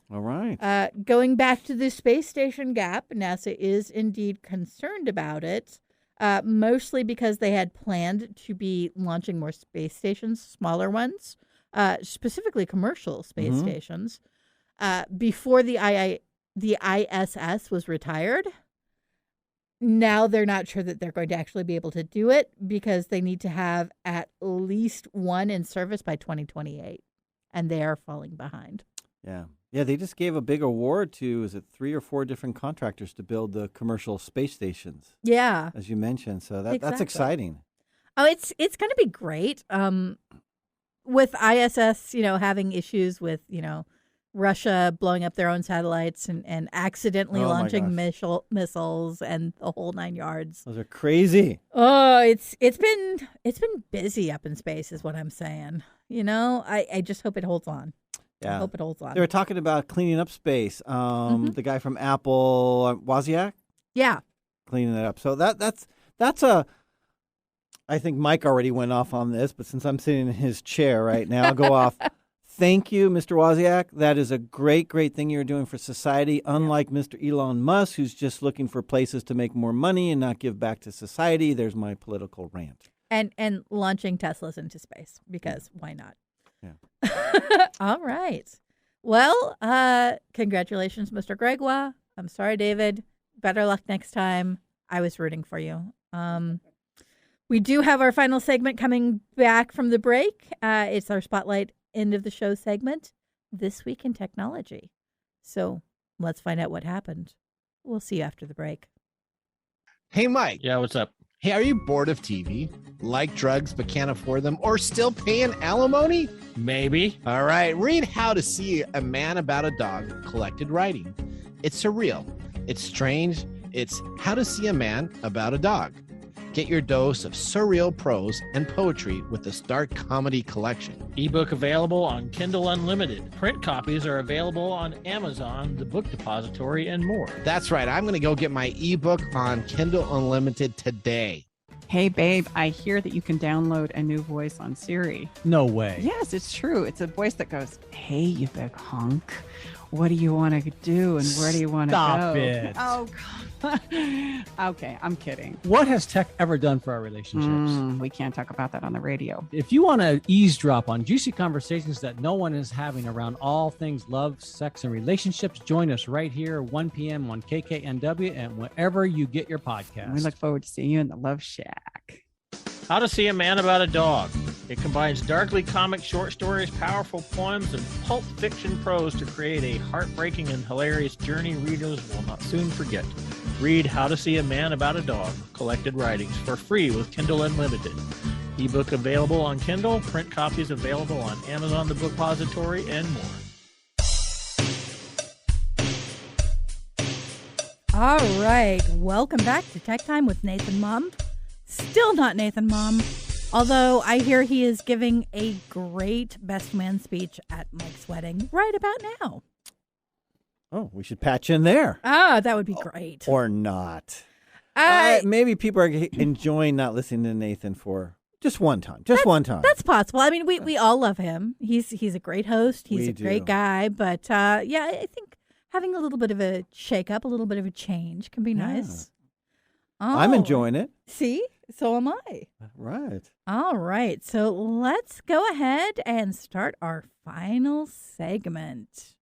All right. Going back to the space station gap, NASA is indeed concerned about it. Mostly because they had planned to be launching more space stations, smaller ones, specifically commercial space stations, before the ISS was retired. Now they're not sure that they're going to actually be able to do it because they need to have at least one in service by 2028, and they are falling behind. Yeah. Yeah, they just gave a big award to, is it 3 or 4 different contractors to build the commercial space stations? Yeah. As you mentioned. So that's Exactly. exciting. Oh, it's going to be great. With ISS, having issues with, Russia blowing up their own satellites and accidentally Oh, my launching gosh. missiles and the whole 9 yards. Those are crazy. Oh, it's been busy up in space is what I'm saying. I just hope it holds on. Yeah. I hope it holds on. They were talking about cleaning up space. The guy from Apple, Wozniak, Yeah. cleaning it up. So that's a. I think Mike already went off on this, but since I'm sitting in his chair right now, I'll go off. Thank you, Mr. Wozniak. That is a great thing you're doing for society. Unlike Mr. Elon Musk, who's just looking for places to make more money and not give back to society. There's my political rant. And launching Teslas into space because why not? Yeah. All right. Well, congratulations, Mr. Gregoire. I'm sorry, David. Better luck next time. I was rooting for you. We do have our final segment coming back from the break. It's our spotlight end of the show segment, This Week in Technology. So let's find out what happened. We'll see you after the break. Hey, Mike. Yeah, what's up? Hey, are you bored of TV? Like drugs but can't afford them? Or still paying alimony? Maybe. All right, read How to See a Man About a Dog, collected writing. It's surreal. It's strange. It's How to See a Man About a Dog. Get your dose of surreal prose and poetry with the Start Comedy Collection. Ebook available on Kindle Unlimited. Print copies are available on Amazon, the Book Depository, and more. That's right. I'm going to go get my ebook on Kindle Unlimited today. Hey, babe, I hear that you can download a new voice on Siri. No way. Yes, it's true. It's a voice that goes, hey, you big hunk. What do you want to do and where do you want to go? Stop it. Oh, God. Okay, I'm kidding. What has tech ever done for our relationships? We can't talk about that on the radio. If you want to eavesdrop on juicy conversations that no one is having around all things love, sex, and relationships, join us right here, 1 p.m. on KKNW and wherever you get your podcast. We look forward to seeing you in the Love Shack. How to See a Man About a Dog. It combines darkly comic short stories, powerful poems, and pulp fiction prose to create a heartbreaking and hilarious journey readers will not soon forget. Read How to See a Man About a Dog, collected writings, for free with Kindle Unlimited. Ebook available on Kindle, print copies available on Amazon The Bookpository, and more. All right, welcome back to Tech Time with Nathan Mumm. Still not Nathan Mumm, although I hear he is giving a great best man speech at Mike's wedding right about now. Oh, we should patch in there. Ah, that would be great. Or not. Maybe people are enjoying not listening to Nathan for just one time. One time. That's possible. I mean, we all love him. He's a great host. He's a great guy. But yeah, I think having a little bit of a shake-up, a little bit of a change can be nice. Oh, I'm enjoying it. See? So am I. Right. All right. So let's go ahead and start our final segment.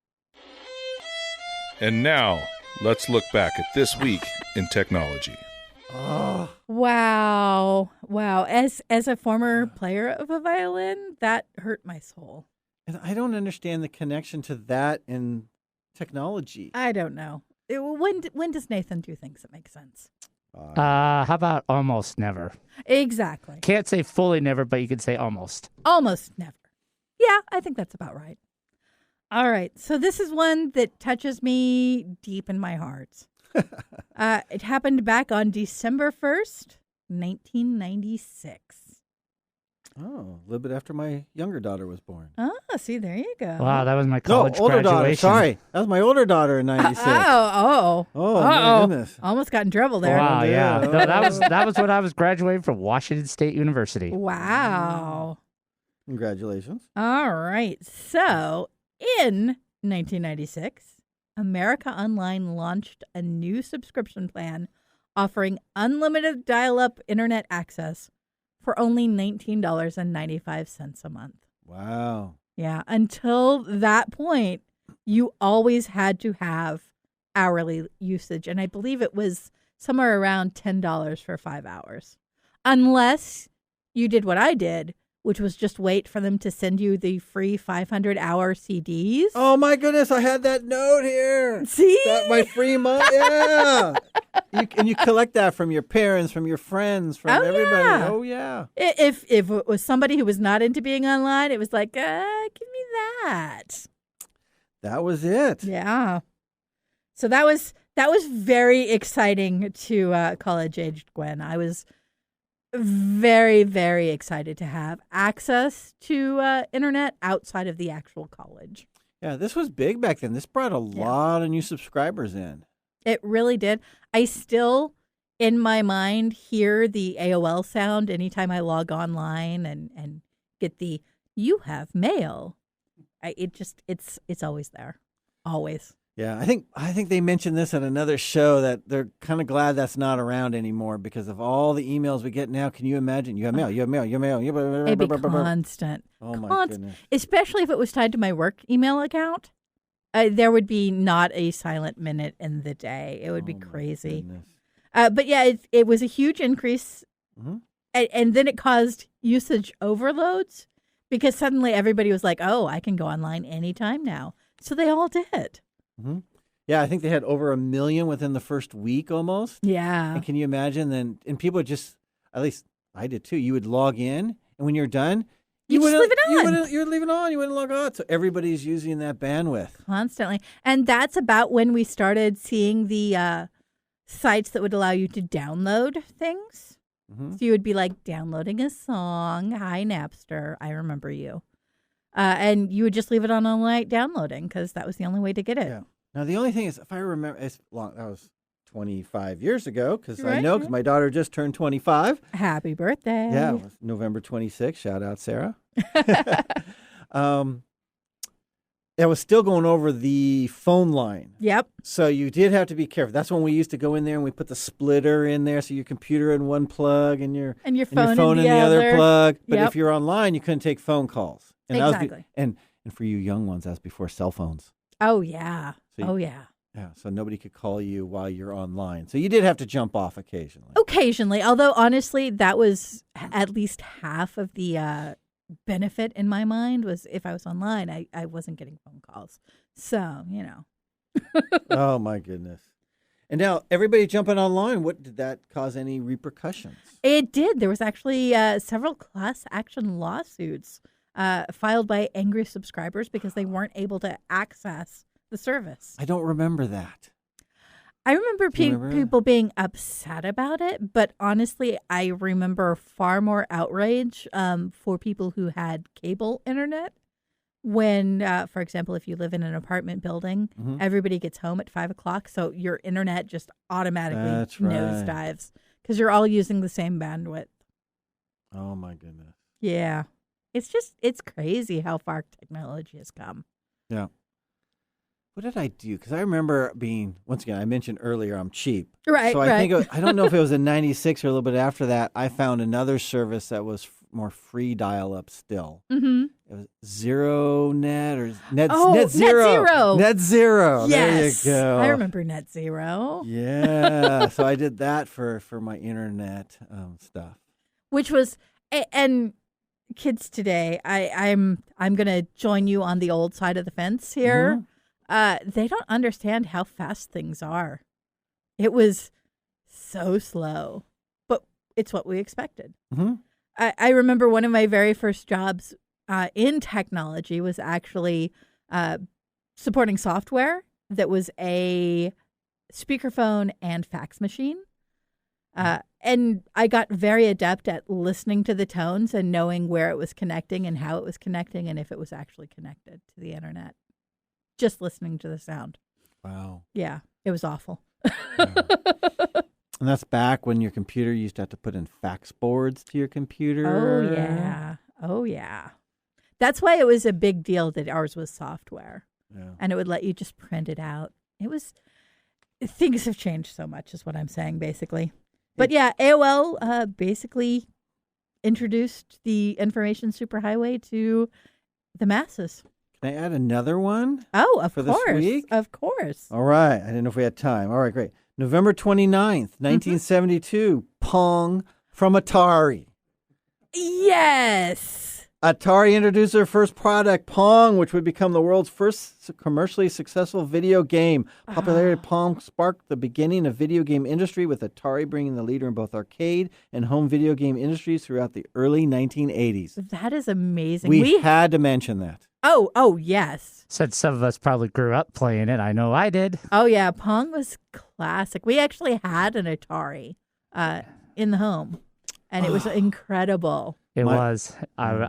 And now, let's look back at this week in technology. Oh. Wow. As a former player of a violin, that hurt my soul. And I don't understand the connection to that in technology. I don't know. When does Nathan do things that make sense? How about almost never? Exactly. Can't say fully never, but you could say almost. Almost never. Yeah, I think that's about right. All right. So this is one that touches me deep in my heart. It happened back on December 1st, 1996. Oh, a little bit after my younger daughter was born. Oh, see, there you go. Wow, that was my college older graduation. daughter. Sorry, that was my older daughter in '96. Oh, my goodness! Almost got in trouble there. Wow, yeah. No, that was when I was graduating from Washington State University. Wow. Congratulations. All right. So, in 1996, America Online launched a new subscription plan offering unlimited dial-up internet access for only $19.95 a month. Wow. Yeah. Until that point, you always had to have hourly usage. And I believe it was somewhere around $10 for 5 hours. Unless you did what I did, which was just wait for them to send you the free 500-hour CDs. Oh, my goodness. I had that note here. See? My free month. Yeah. You collect that from your parents, from your friends, from everybody. Yeah. Oh, yeah. If it was somebody who was not into being online, it was like, give me that. That was it. Yeah. So that was very exciting to college-aged Gwen. I was very, very excited to have access to internet outside of the actual college. Yeah, this was big back then. This brought a lot of new subscribers in. It really did. I still, in my mind, hear the AOL sound anytime I log online and get the "you have mail." It's always there, always. Yeah, I think they mentioned this at another show that they're kind of glad that's not around anymore because of all the emails we get now. Can you imagine? You have mail. You have mail. You have mail. It'd be constant. Oh my goodness! Especially if it was tied to my work email account. There would be not a silent minute in the day. It would be crazy. But yeah, it was a huge increase. Mm-hmm. And then it caused usage overloads because suddenly everybody was like, oh, I can go online anytime now. So they all did. Mm-hmm. Yeah, I think they had over 1 million within the first week almost. Yeah. And can you imagine then? And people would just, at least I did too, you would log in and when you're done, You just leave it on. You would leave it on. You wouldn't log on. So everybody's using that bandwidth. Constantly. And that's about when we started seeing the sites that would allow you to download things. Mm-hmm. So you would be like downloading a song. Hi, Napster. I remember you. And you would just leave it on all night downloading because that was the only way to get it. Yeah. Now, the only thing is, if I remember, that was 25 years ago, because I Right, know, because my daughter just turned 25. Happy birthday. Yeah, it was November 26th. Shout out, Sarah. I was still going over the phone line. Yep. So you did have to be careful. That's when we used to go in there and we put the splitter in there, so your computer in one plug and your phone in the other plug. But if you're online, you couldn't take phone calls. And Exactly. And for you young ones, that's before cell phones. Oh, yeah. So yeah, so nobody could call you while you're online. So you did have to jump off occasionally. Occasionally, although honestly, that was at least half of the benefit in my mind was if I was online, I wasn't getting phone calls. So, Oh, my goodness. And now everybody jumping online, did that cause any repercussions? It did. There was actually several class action lawsuits filed by angry subscribers because they weren't able to access the service. I don't remember that. I remember people being upset about it, but honestly, I remember far more outrage for people who had cable internet. When, for example, if you live in an apartment building, everybody gets home at 5 o'clock, so your internet just automatically nosedives because you're all using the same bandwidth. Oh, my goodness. Yeah. It's crazy how far technology has come. Yeah. What did I do? Because I remember once again, I mentioned earlier I'm cheap. Right, so I think, I don't know if it was in 96 or a little bit after that, I found another service that was more free dial-up still. Mm-hmm. It was Zero Net or Net Zero. Net Zero. Net Zero. Yes. There you go. I remember Net Zero. Yeah. So I did that for my internet stuff. Which was, and kids today, I'm going to join you on the old side of the fence here. They don't understand how fast things are. It was so slow, but it's what we expected. Mm-hmm. I remember one of my very first jobs in technology was actually supporting software that was a speakerphone and fax machine. And I got very adept at listening to the tones and knowing where it was connecting and how it was connecting and if it was actually connected to the internet. Just listening to the sound. Wow. Yeah, it was awful. Yeah. And that's back when your computer used to have to put in fax boards to your computer. Oh, yeah. Oh, yeah. That's why it was a big deal that ours was software. Yeah. And it would let you just print it out. Things have changed so much is what I'm saying, basically. But yeah, AOL basically introduced the information superhighway to the masses. Can I add another one? Oh, of for course. This week? Of course. All right. I didn't know if we had time. All right, great. November 29th, 1972, Pong from Atari. Yes. Atari introduced their first product, Pong, which would become the world's first commercially successful video game. Popularity of Pong sparked the beginning of video game industry, with Atari bringing the leader in both arcade and home video game industries throughout the early 1980s. That is amazing. We had to mention that. Oh, yes. Said some of us probably grew up playing it. I know I did. Oh, yeah. Pong was classic. We actually had an Atari in the home, and it was incredible. It was.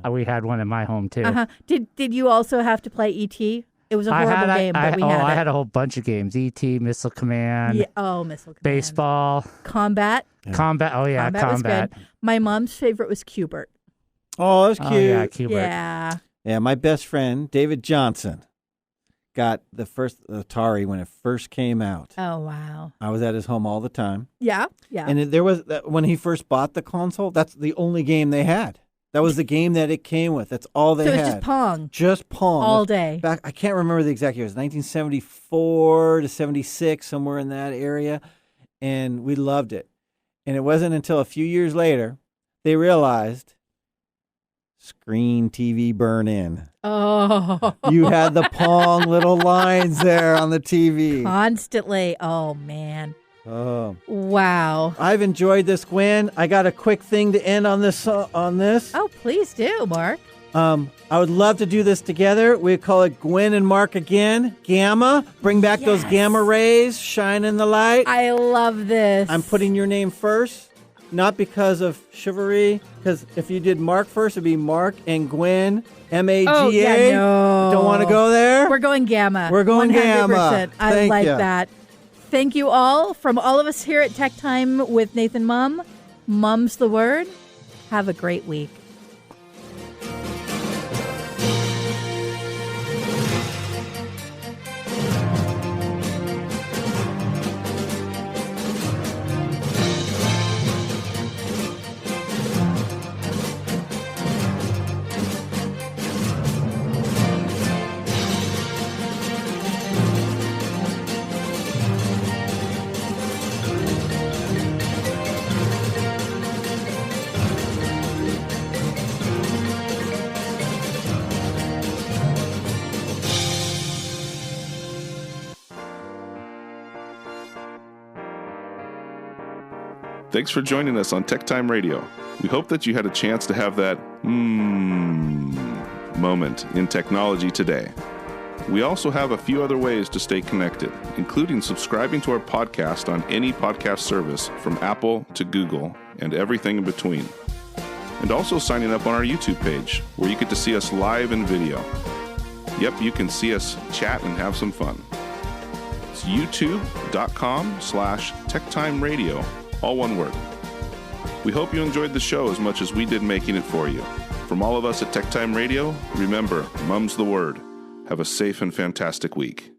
We had one in my home, too. Uh-huh. Did you also have to play E.T.? It was a horrible game, but we had it. I had a whole bunch of games. E.T., Missile Command. Yeah. Oh, Missile Command. Baseball. Combat. Yeah. Combat. Oh, yeah, Combat was good. My mom's favorite was Q*bert. Oh, that's cute. Oh, yeah, Q*bert. Yeah. Yeah, my best friend, David Johnson, got the first Atari when it first came out. Oh, wow. I was at his home all the time. Yeah. And there was, when he first bought the console, that's the only game they had. That was the game that it came with. That's all they had. So it's just Pong. Just Pong. All day. Back, I can't remember the exact year. It was 1974 to 76, somewhere in that area. And we loved it. And it wasn't until a few years later they realized screen TV burn in. Oh. You had the Pong little lines there on the TV. Constantly. Oh, man. Oh. Wow. I've enjoyed this, Gwen. I got a quick thing to end on this. Oh, please do, Mark. I would love to do this together. We call it Gwen and Mark again. Gamma. Bring back those gamma rays. Shine in the light. I love this. I'm putting your name first. Not because of chivalry, because if you did Mark first, it'd be Mark and Gwen, M-A-G-A. Oh, yeah, no. Don't want to go there? We're going Gamma. We're going 100%. Gamma. I Thank like you. that. Thank you all from all of us here at Tech Time with Nathan Mumm. Mumm's the word. Have a great week. Thanks for joining us on TechTime Radio. We hope that you had a chance to have that moment in technology today. We also have a few other ways to stay connected, including subscribing to our podcast on any podcast service from Apple to Google and everything in between. And also signing up on our YouTube page, where you get to see us live in video. Yep, you can see us chat and have some fun. It's youtube.com/TechTimeRadio. All one word. We hope you enjoyed the show as much as we did making it for you. From all of us at TechTime Radio, remember, Mumm's the word. Have a safe and fantastic week.